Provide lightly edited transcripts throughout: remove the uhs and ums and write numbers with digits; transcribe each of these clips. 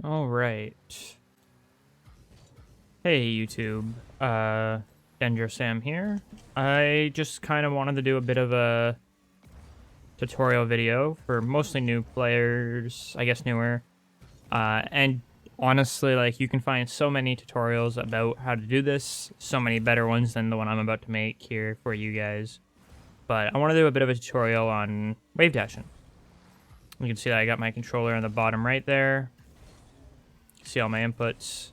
All right. Hey YouTube, Dendrosam here. I just kind of wanted to do a bit of a tutorial video for mostly new players, I guess newer. And honestly, like, you can find so many tutorials about how to do this, so many better ones than the one I'm about to make here for you guys. But I want to do a bit of a tutorial on wave dashing. You can see that I got my controller on the bottom right there. See all my inputs.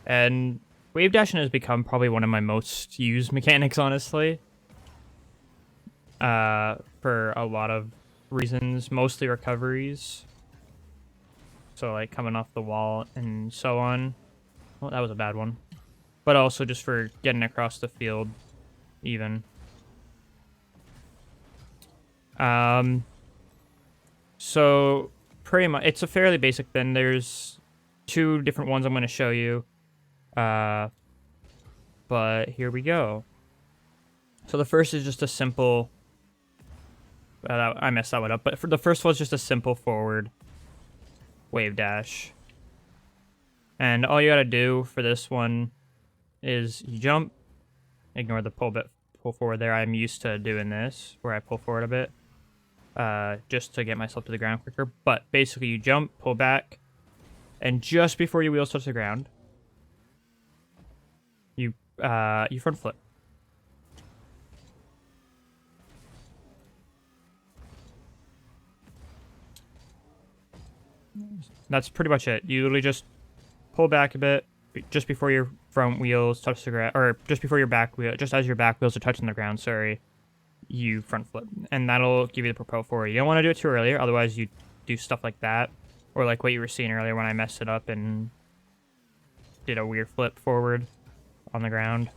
And wave dashing has become probably one of my most used mechanics, honestly. For a lot of reasons, mostly recoveries. So, like, coming off the wall and so on. Well, that was a bad one. But also just for getting across the field, even. So, pretty much, it's a fairly basic thing. There's two different ones I'm going to show you. But here we go. So the first is just a simple... I messed that one up, but for the first one's just a simple forward wave dash. And all you gotta do for this one is you jump, ignore the pull forward there. I'm used to doing this, where I pull forward a bit, just to get myself to the ground quicker. But basically you jump, pull back, and just before your wheels touch the ground, you front flip. That's pretty much it. You literally just pull back a bit just before your front wheels touch the ground, or just before your back wheel, just as your back wheels are touching the ground, sorry, you front flip. And that'll give you the propel forward. You don't want to do it too early, otherwise you do stuff like that. Or like what you were seeing earlier when I messed it up and did a weird flip forward on the ground.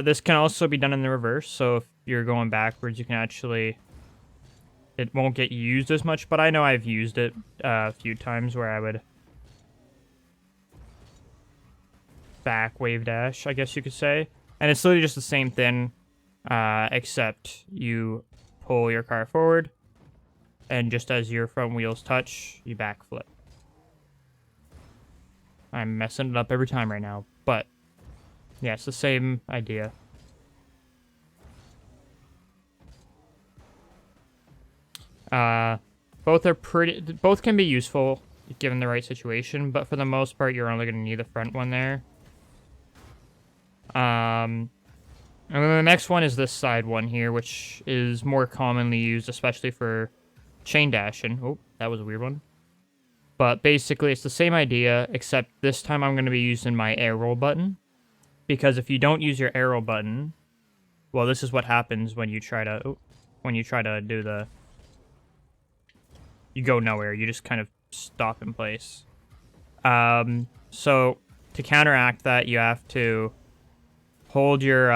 This can also be done in the reverse, so if you're going backwards, you can actually... It won't get used as much, but I know I've used it a few times where I would back wave dash, I guess you could say. And it's literally just the same thing, except you pull your car forward, and just as your front wheels touch, you back flip. I'm messing it up every time right now, but yeah, it's the same idea. Both can be useful given the right situation, but for the most part, you're only going to need the front one there. And then the next one is this side one here, which is more commonly used, especially for chain dashing. Oh, that was a weird one. But basically, it's the same idea, except this time I'm going to be using my air roll button. Because if you don't use your arrow button, well, this is what happens when you try to do the... You go nowhere. You just kind of stop in place. So to counteract that, you have to hold your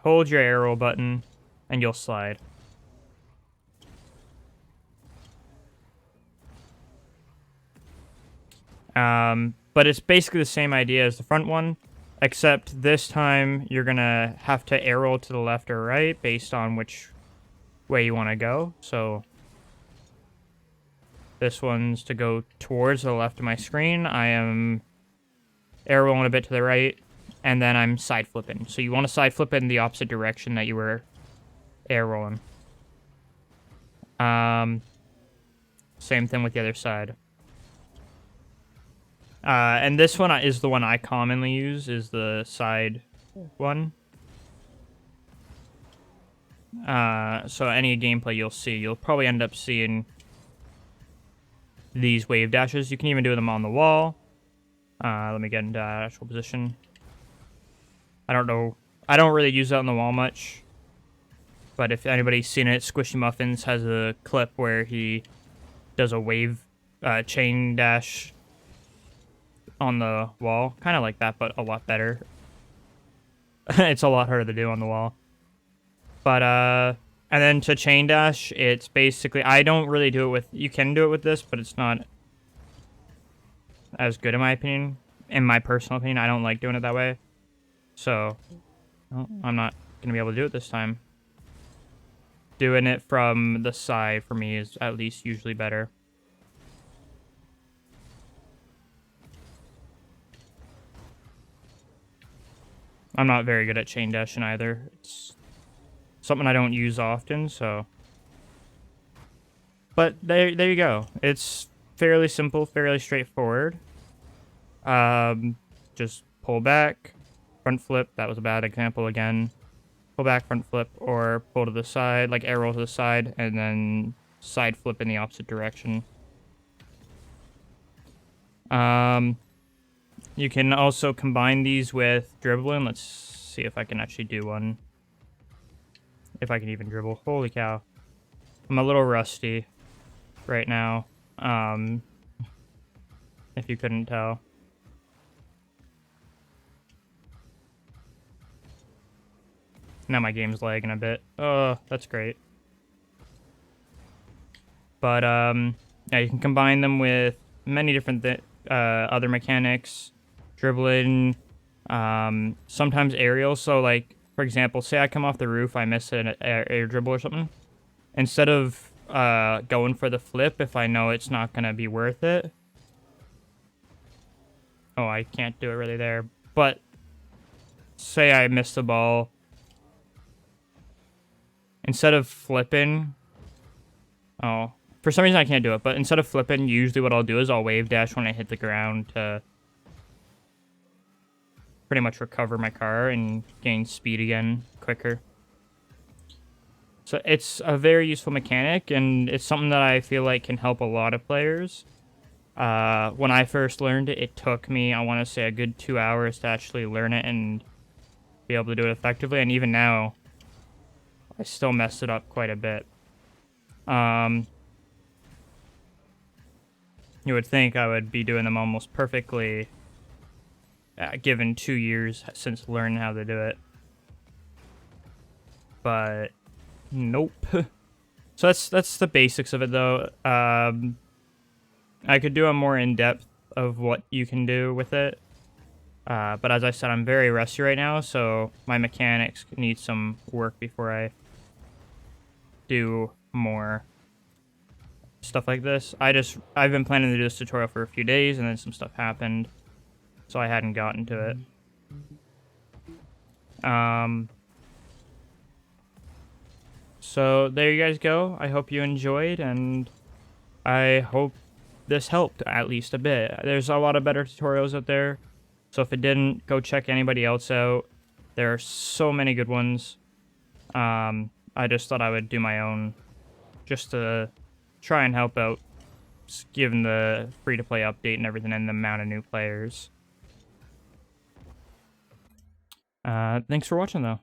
arrow button, and you'll slide. But it's basically the same idea as the front one, except this time you're gonna have to arrow to the left or right based on which way you want to go. So this one's to go towards the left of my screen. I am arrowing a bit to the right, and then I'm side flipping. So you want to side flip in the opposite direction that you were arrowing. Same thing with the other side. And this one is the one I commonly use, is the side one. So any gameplay you'll probably end up seeing these wave dashes. You can even do them on the wall. Let me get into actual position. I don't really use that on the wall much. But if anybody's seen it, Squishy Muffins has a clip where he does a wave chain dash on the wall. Kind of like that, but a lot better. It's a lot harder to do on the wall. But, and then to chain dash, it's basically, I don't really do it with, you can do it with this, but it's not as good in my opinion. In my personal opinion, I don't like doing it that way. So, well, I'm not going to be able to do it this time. doing it from the side for me is at least usually better. I'm not very good at chain dashing either. It's something I don't use often, so. But there you go. It's fairly simple, fairly straightforward. Just pull back, front flip. That was a bad example again. Pull back, front flip, or pull to the side, like arrow to the side, and then side flip in the opposite direction. You can also combine these with dribbling. Let's see if I can actually do one. If I can even dribble. Holy cow. I'm a little rusty right now. If you couldn't tell. Now my game's lagging a bit. Oh, that's great. But, yeah, you can combine them with many different other mechanics. Dribbling, sometimes aerial. So, like, for example, say I come off the roof, I miss an air dribble or something. Instead of going for the flip, if I know it's not going to be worth it. Oh, I can't do it really there. But say I miss the ball. Instead of flipping... Oh, for some reason I can't do it. But instead of flipping, usually what I'll do is I'll wave dash when I hit the ground to pretty much recover my car and gain speed again quicker. So it's a very useful mechanic, and it's something that I feel like can help a lot of players. When I first learned it, it took me, I want to say, a good 2 hours to actually learn it and be able to do it effectively. And even now, I still messed it up quite a bit. You would think I would be doing them almost perfectly, given 2 years since learning how to do it. But nope. So that's the basics of it, though. I could do a more in-depth of what you can do with it. But as I said, I'm very rusty right now, so my mechanics need some work before I do more stuff like this. I've been planning to do this tutorial for a few days, and then some stuff happened, so I hadn't gotten to it. So there you guys go. I hope you enjoyed, and I hope this helped at least a bit. There's a lot of better tutorials out there, so if it didn't, go check anybody else out. There are so many good ones. I just thought I would do my own just to try and help out, given the free-to-play update and everything and the amount of new players. Thanks for watching, though.